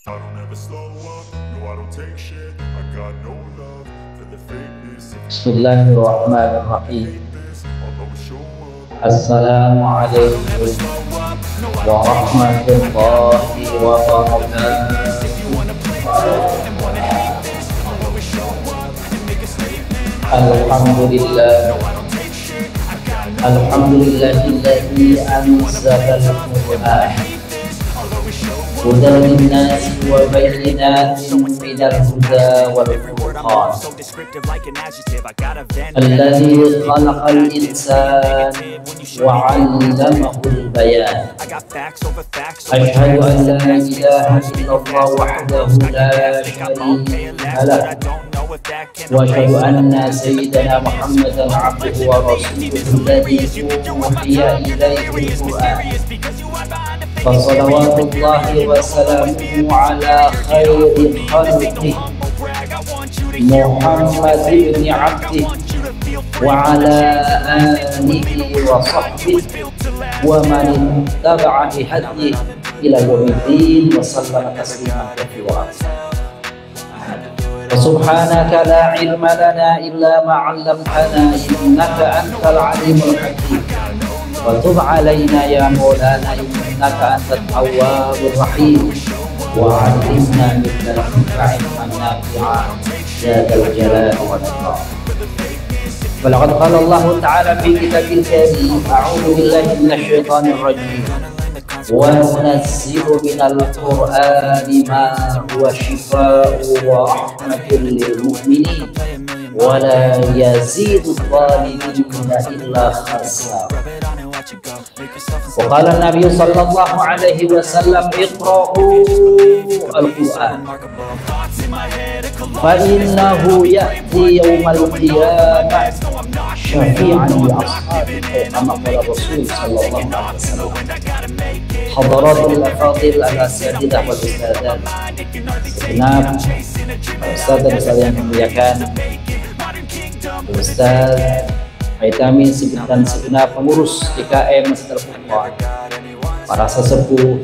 I don't ever slow up, no I don't take shit. I got no love for the fakeness. Bismillahirrahmanirrahim. Assalamualaikum warahmatullahi wabarakatuh. Alhamdulillah, alhamdulillahilladzi anzalal Qur'an hudan linnasi wa bayyinatin minal huda wal furqan. Alladzi khalaqal insana wa 'allamahul bayan. Asyhadu an la ilaha illallah wahdahu la syarika lah. Wa asyhadu anna sayyidana Muhammadan 'abduhu wa rasuluhu alladzi uhiya ilaihi al-Qur'an. Fassalawatullahi wa salamuhu ala khairi khalqih Muhammad ibn Abdih wa ala alihi wa sahbihi wa man ittaba'a bihadih ila yaumiddin wa sallama tasliman katsiran. Subhanaka la ilma lana illa ma 'allamtana innaka antal alimul hakim. Wa tub 'alaina ya maulana innaka antat tawwabur rahim. Wa 'allimna min ladunka 'ilman nafi'an ya dzal jalali wal ikram. Walaqad qala Allah ta'ala fi kitabil karim a'udzu billahi minasy syaithanir rajim. Wa nunazzilu minal qur'ani ma huwa shifaa'un wa rahmatun lil mu'minin wa la yazidu adh-dhalimina illa khasara. Wa qala an-nabiy sallallahu alaihi wasallam iqra'u al-Qur'an fa innahu ya'ti yawmal qiyamah syafi'an li ashabihi kama qala Rasul sallallahu alaihi wasallam. Hadaratul afadil al-asatidah wal ustadzat, segenap ustaz dan ustaz yang memuliakan, Ustaz Haitami dan segenap pengurus DKM Masjid Al-Furqan, para sesepuh,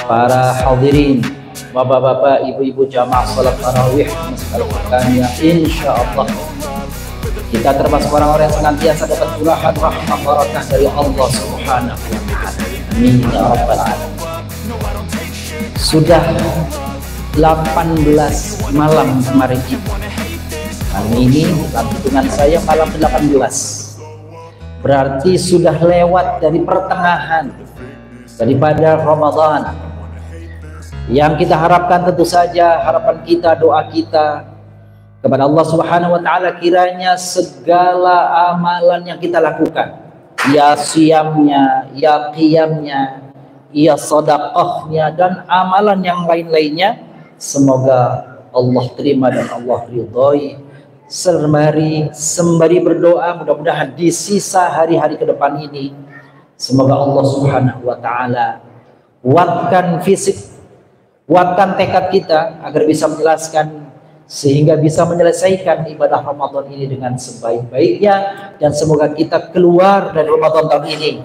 para hadirin, bapak-bapak, ibu-ibu jamaah salat tarawih Masjid Al-Furqan yang insyaallah kita termasuk orang-orang yang senantiasa dapat curahan rahmat barakah dari Allah Subhanahu wa taala. Amin ya rabbal alamin. Sudah 18 malam kemarin ini. Kali ini dalam hitungan saya malam 18. Berarti sudah lewat dari pertengahan daripada Ramadan. Yang kita harapkan tentu saja, harapan kita, doa kita kepada Allah Subhanahu wa taala, kiranya segala amalan yang kita lakukan, ya siyamnya, ya qiyamnya, ya sedekahnya, dan amalan yang lain-lainnya, semoga Allah terima dan Allah ridhoi. Sembari berdoa, mudah-mudahan di sisa hari-hari ke depan ini semoga Allah Subhanahu wa taala kuatkan fisik, kuatkan tekad kita agar bisa menjelaskan sehingga bisa menyelesaikan ibadah Ramadan ini dengan sebaik-baiknya, dan semoga kita keluar dari Ramadan tahun ini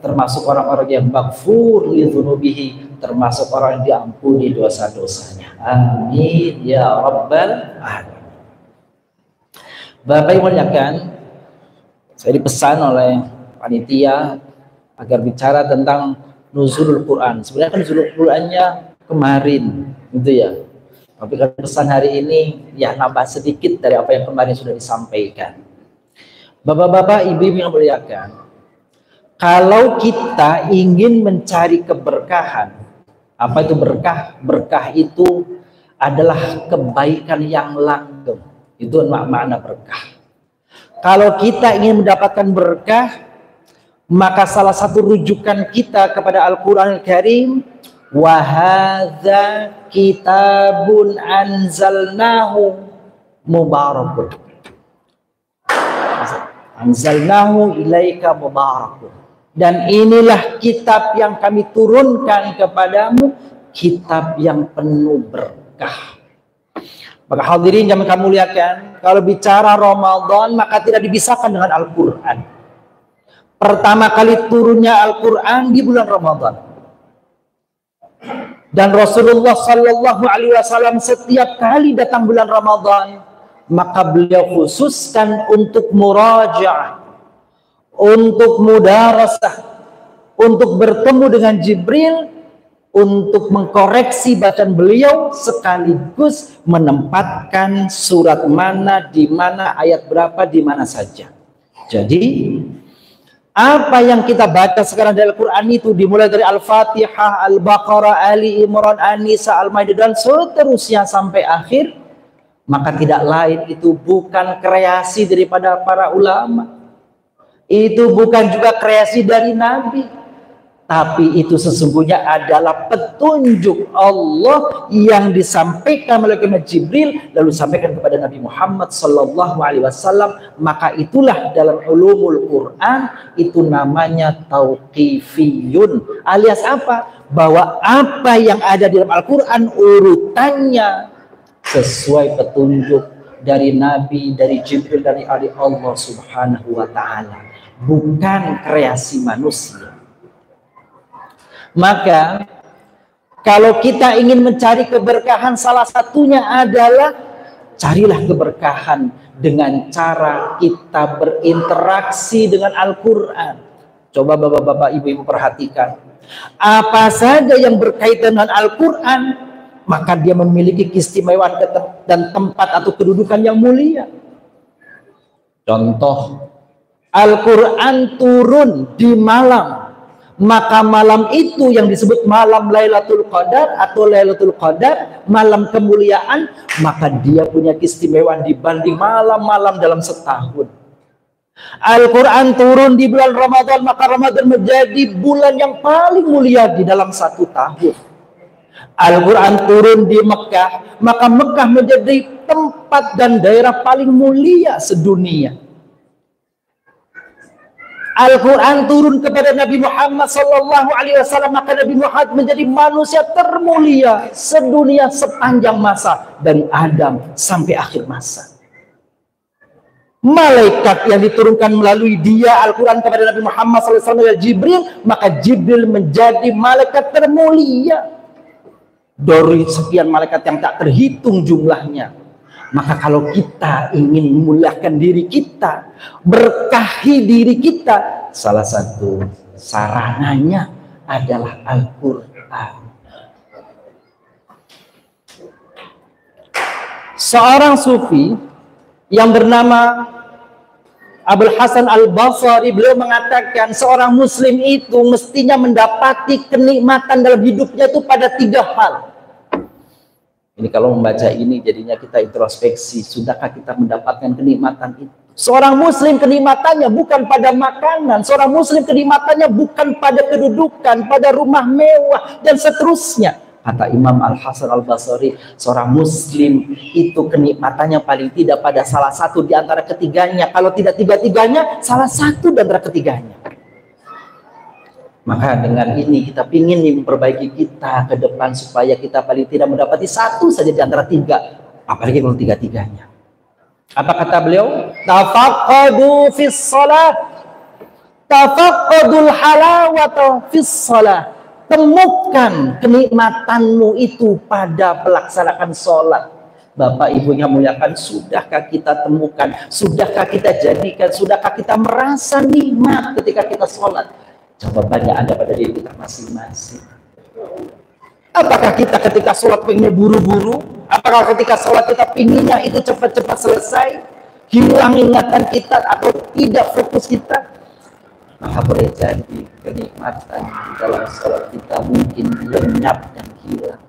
termasuk orang-orang yang maghfur li dzunubihi, termasuk orang yang diampuni dosa-dosanya. Amin ya rabbal alamin. Bapak yang muliakan, saya dipesan oleh panitia agar bicara tentang nuzulul Quran. Sebenarnya kan nuzulul Qurannya kemarin gitu ya, tapi kalau pesan hari ini ya nambah sedikit dari apa yang kemarin sudah disampaikan. Bapak-bapak, ibu-ibu yang muliakan, kalau kita ingin mencari keberkahan, apa itu berkah? Berkah itu adalah kebaikan yang langgeng. Itu makna berkah. Kalau kita ingin mendapatkan berkah, maka salah satu rujukan kita kepada Al-Quran Al-Karim, wa hadza kitabun anzalnahu mubarakun. Anzalnahu ilaika mubarakun. Dan inilah kitab yang kami turunkan kepadamu, kitab yang penuh berkah. Maka hadirin yang kami muliakan, kalau bicara Ramadan maka tidak dipisahkan dengan Al-Quran. Pertama kali turunnya Al-Quran di bulan Ramadan. Dan Rasulullah Shallallahu Alaihi Wasallam setiap kali datang bulan Ramadan, maka beliau khususkan untuk murajaah, untuk mudarasah, untuk bertemu dengan Jibril, untuk mengkoreksi bacaan beliau, sekaligus menempatkan surat mana, di mana, ayat berapa, di mana saja. Jadi apa yang kita baca sekarang dari Al-Quran itu dimulai dari Al-Fatihah, Al-Baqarah, Ali Imran, An-Nisa, Al-Maidah, dan seterusnya sampai akhir, maka tidak lain itu bukan kreasi daripada para ulama, itu bukan juga kreasi dari Nabi, tapi itu sesungguhnya adalah petunjuk Allah yang disampaikan melalui Jibril lalu sampaikan kepada Nabi Muhammad Sallallahu Alaihi Wasallam. Maka itulah dalam ulumul Quran itu namanya tauqifiyun, alias apa? Bahwa apa yang ada di dalam Al-Quran urutannya sesuai petunjuk dari Nabi, dari Jibril, dari Allah Subhanahu Wa Taala, bukan kreasi manusia. Maka kalau kita ingin mencari keberkahan, salah satunya adalah carilah keberkahan dengan cara kita berinteraksi dengan Al-Quran. Coba bapak-bapak, ibu-ibu perhatikan, apa saja yang berkaitan dengan Al-Quran, maka dia memiliki keistimewaan dan tempat atau kedudukan yang mulia. Contoh, Al-Quran turun di malam, maka malam itu yang disebut malam Lailatul Qadar atau Lailatul Qadar, malam kemuliaan, maka dia punya keistimewaan dibanding malam-malam dalam setahun. Al-Quran turun di bulan Ramadan, maka Ramadan menjadi bulan yang paling mulia di dalam satu tahun. Al-Quran turun di Mekah, maka Mekah menjadi tempat dan daerah paling mulia sedunia. Al-Quran turun kepada Nabi Muhammad Sallallahu Alaihi Wasallam, maka Nabi Muhammad menjadi manusia termulia sedunia sepanjang masa, dari Adam sampai akhir masa. Malaikat yang diturunkan melalui dia Al-Quran kepada Nabi Muhammad SAW, Jibril, maka Jibril menjadi malaikat termulia dari sekian malaikat yang tak terhitung jumlahnya. Maka kalau kita ingin memuliakan diri kita, berkahi diri kita, salah satu sarananya adalah Al-Quran. Seorang sufi yang bernama Abul Hasan Al-Basri, beliau mengatakan seorang muslim itu mestinya mendapati kenikmatan dalam hidupnya itu pada 3 hal. Ini kalau membaca ini jadinya kita introspeksi, sudahkah kita mendapatkan kenikmatan itu? Seorang muslim kenikmatannya bukan pada makanan, seorang muslim kenikmatannya bukan pada kedudukan, pada rumah mewah dan seterusnya. Kata Imam Al-Hasan Al-Basri, seorang muslim itu kenikmatannya paling tidak pada salah satu di antara ketiganya. Kalau tidak tiga-tiganya, salah satu di antara ketiganya. Maka dengan ini kita ingin memperbaiki kita ke depan supaya kita paling tidak mendapati satu saja di antara 3, apalagi kalau 3-tiganya. Apa kata beliau? Tafaqqadu fis shalah, tafaqqadul halawata fis shalah. Temukan kenikmatanmu itu pada pelaksanaan sholat. Bapak Ibu yang muliakan, sudahkah kita temukan, sudahkah kita jadikan, sudahkah kita merasa nikmat ketika kita sholat? Jawabannya ada pada diri kita masing-masing. Apakah kita ketika sholat pengennya buru-buru? Apakah ketika sholat kita pinginnya itu cepat-cepat selesai? Hilang ingatan kita atau tidak fokus kita? Maka boleh jadi kenikmatan dalam sholat kita mungkin lenyap dan hilang.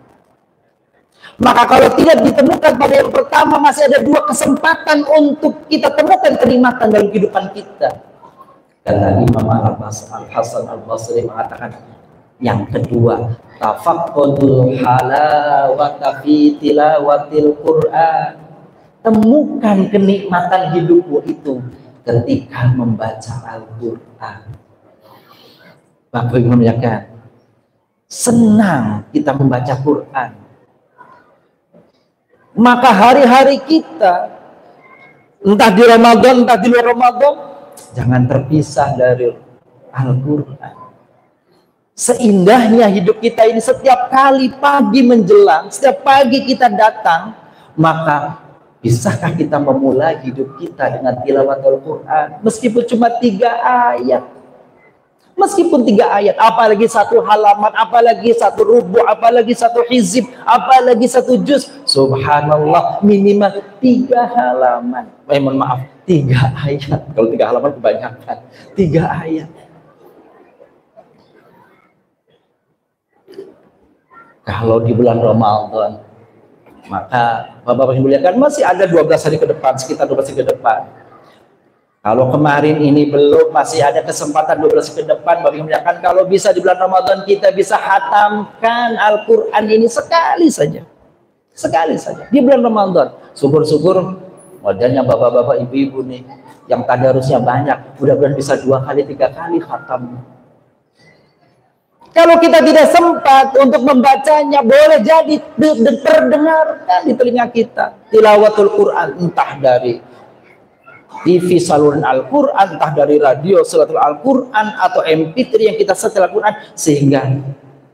Maka kalau tidak ditemukan pada yang pertama, masih ada 2 kesempatan untuk kita temukan kenikmatan dalam kehidupan kita. Kata Imam Al-Hasan Al-Basri mengatakan yang kedua, tafaqqudul halawata fi tilawatil Qur'an. Temukan kenikmatan hidupmu itu ketika membaca Al-Quran. Bapak Ibu memuliakan, senang kita membaca Quran. Maka hari-hari kita, entah di Ramadan, entah di luar Ramadan, jangan terpisah dari Al-Quran. Seindahnya hidup kita ini, setiap kali pagi menjelang, setiap pagi kita datang, maka bisakah kita memulai hidup kita dengan tilawatul Quran? Meskipun cuma 3 ayat. Meskipun 3 ayat, apalagi 1 halaman, apalagi 1 rubu', apalagi 1 hizib, apalagi 1 juz. Subhanallah, minimal 3 halaman. Mohon maaf, 3 ayat. Kalau 3 halaman kebanyakan. 3 ayat. Kalau di bulan Ramadan, maka Bapak-Bapak yang muliakan, masih ada 12 hari ke depan, sekitar 12 hari ke depan. Kalau kemarin ini belum, masih ada kesempatan 12 hari ke depan. Bapak yang muliakan, kalau bisa di bulan Ramadan kita bisa hatamkan Al-Quran ini sekali saja. Sekali saja. Di bulan Ramadan. Syukur-syukur modelnya Bapak-Bapak, Ibu-Ibu nih, yang tadarusnya banyak, mudah-mudahan bisa 2 kali, 3 kali khatam. Kalau kita tidak sempat untuk membacanya, boleh jadi terdengarkan di telinga kita tilawatul Quran, entah dari TV saluran Al-Quran, entah dari radio salatul Al-Quran, atau MP3 yang kita setel Al-Quran, sehingga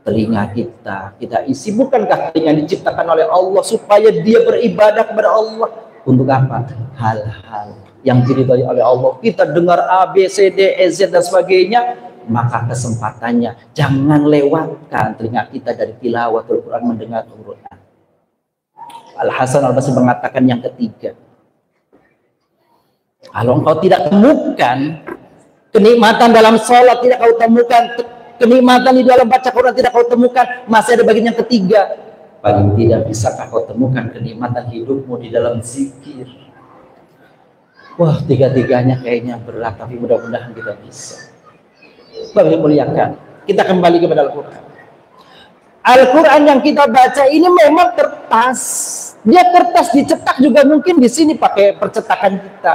telinga kita isi. Bukankah telinga diciptakan oleh Allah supaya dia beribadah kepada Allah? Untuk apa? Hal-hal yang diridhai oleh Allah. Kita dengar A, B, C, D, E, Z dan sebagainya, maka kesempatannya jangan lewatkan telinga kita dari tilawatul Quran, mendengar Al-Quran. Al-Hasan Al-Basri mengatakan yang ketiga, kalau engkau tidak temukan kenikmatan dalam sholat, tidak kau temukan kenikmatan di dalam baca Quran, tidak kau temukan, masih ada bagian yang ketiga. Paling tidak bisakah kau temukan kenikmatan hidupmu di dalam zikir. Wah, 3-tiganya kayaknya berat, tapi mudah-mudahan kita bisa. Bapak yang muliakan, kita kembali kepada Al-Quran. Al-Quran yang kita baca ini memang kertas. Dia kertas dicetak juga mungkin di sini pakai percetakan kita.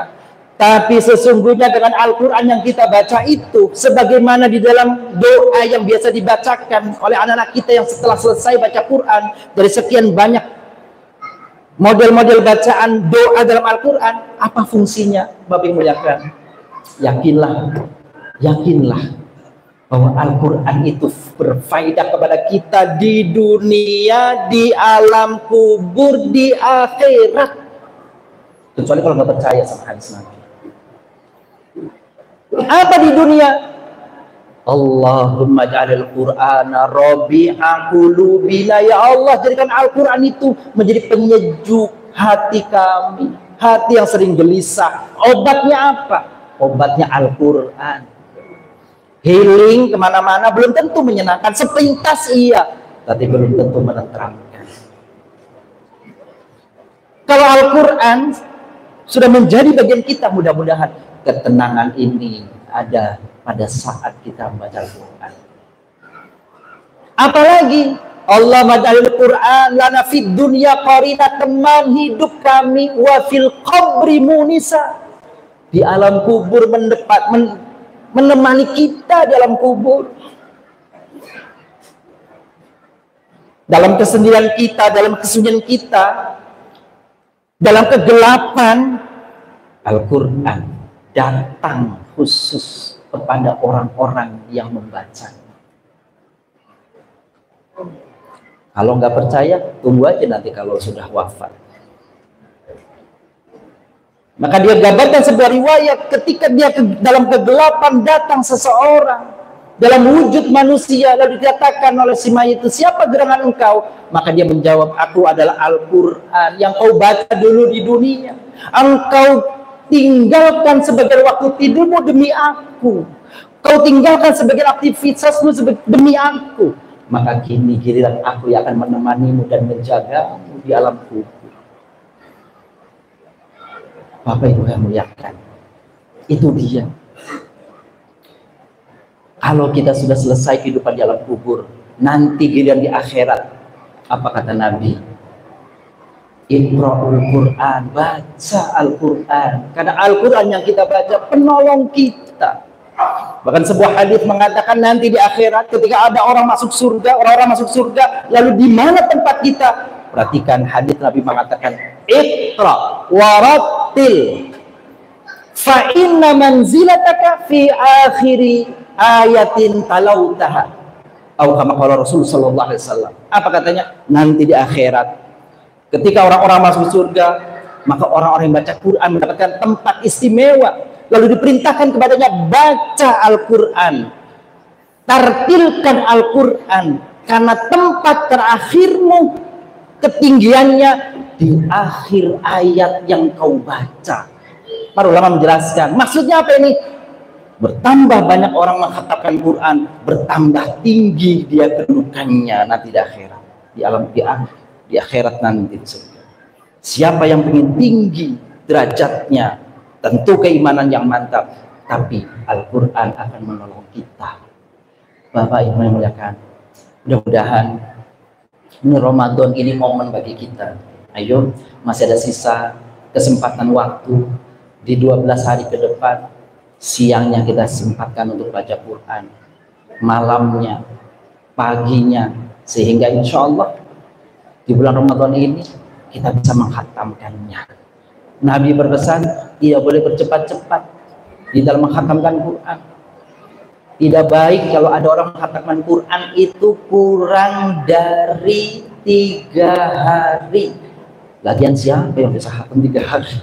Tapi sesungguhnya dengan Al-Quran yang kita baca itu, sebagaimana di dalam doa yang biasa dibacakan oleh anak-anak kita yang setelah selesai baca Quran, dari sekian banyak model-model bacaan doa dalam Al-Quran, apa fungsinya? Bapak yang muliakan, yakinlah bahwa Al-Quran itu berfaedah kepada kita di dunia, di alam kubur, di akhirat. Kecuali kalau nggak percaya sama hadis Nabi. Apa di dunia? Allahumma ja'alil Qur'ana rabi'a qulubina. Ya Allah, jadikan Al-Quran itu menjadi penyejuk hati kami, hati yang sering gelisah. Obatnya apa? Obatnya Al-Quran. Healing kemana-mana belum tentu menyenangkan, sepintas iya, tapi belum tentu menenteramkan. Kalau Al-Quran sudah menjadi bagian kita, mudah-mudahan ketenangan ini ada pada saat kita membaca Al-Quran. Apalagi Allah madalil Quran lana fid dunya qarina, teman hidup kami, wa fil qabri munisa, di alam kubur menemani kita dalam kubur, dalam kesendirian kita, dalam kesunyian kita, dalam kegelapan. Al-Quran datang khusus kepada orang-orang yang membaca. Kalau nggak percaya, tunggu aja nanti kalau sudah wafat. Maka dia gambarkan sebuah riwayat, ketika dia dalam kegelapan datang seseorang dalam wujud manusia, lalu dikatakan oleh si mayit itu, siapa gerangan engkau? Maka dia menjawab, aku adalah Al-Quran yang kau baca dulu di dunia. Engkau tinggalkan sebagian waktu tidurmu demi aku. Kau tinggalkan sebagian aktivitasmu demi aku. Maka kini giliran aku yang akan menemanimu dan menjagamu di alam kubur. Bapak Ibu yang muliakan, itu dia. Kalau kita sudah selesai kehidupan di alam kubur, nanti giliran di akhirat, apa kata Nabi? Iqra'ul Quran, baca Al-Quran. Karena Al-Quran yang kita baca penolong kita. Bahkan sebuah hadis mengatakan nanti di akhirat ketika ada orang masuk surga, orang-orang masuk surga, lalu di mana tempat kita? Perhatikan hadis Nabi mengatakan, Iqra warattil fa inna manzilataka fi akhiri ayatin talautaha. Atau kama qala Rasul sallallahu alaihi wasallam. Apa katanya? Nanti di akhirat ketika orang-orang masuk surga, maka orang-orang yang baca Quran mendapatkan tempat istimewa. Lalu diperintahkan kepadanya, baca Al-Quran, tartilkan Al-Quran, karena tempat terakhirmu ketinggiannya di akhir ayat yang kau baca. Para ulama menjelaskan, maksudnya apa ini? Bertambah banyak orang mengkhatamkan Quran, bertambah tinggi dia kedudukannya nanti di akhirat, di alam di akhirat nanti di surga. Siapa yang ingin tinggi derajatnya, tentu keimanan yang mantap, tapi Al-Quran akan menolong kita. Bapak Ibu yang muliakan, mudah-mudahan ini Ramadan, ini momen bagi kita. Ayo, masih ada sisa kesempatan waktu di 12 hari ke depan. Siangnya kita sempatkan untuk baca Quran, malamnya, paginya, sehingga insya Allah di bulan Ramadan ini kita bisa menghatamkannya. Nabi berpesan tidak boleh bercepat-cepat di dalam menghatamkan Quran. Tidak baik kalau ada orang menghatamkan Quran itu kurang dari 3 hari. Lagian siapa yang bisa hatam 3 hari?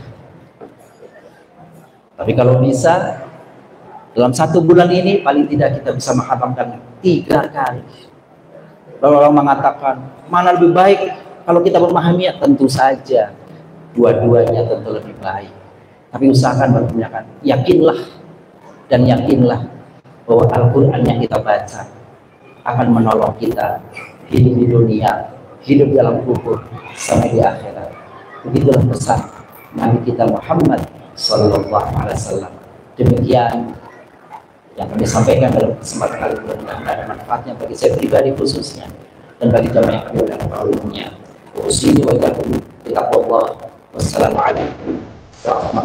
Tapi kalau bisa dalam 1 bulan ini paling tidak kita bisa menghatamkan 3 kali. Lalu orang mengatakan mana lebih baik kalau kita memahaminya, tentu saja dua-duanya tentu lebih baik. Tapi usahakan berkebanyakan, yakinlah dan yakinlah bahwa Al-Quran yang kita baca akan menolong kita hidup di dunia, hidup dalam kubur, sampai di akhirat. Begitulah pesan Nabi kita Muhammad Sallallahu Alaihi Wasallam. Demikian yang kami sampaikan dalam kesempatan kali ini, mudah-mudahan ada manfaatnya bagi saya pribadi khususnya dan bagi jamaah yang ada dalam umumnya. Wassalamualaikum warahmatullahi wabarakatuh.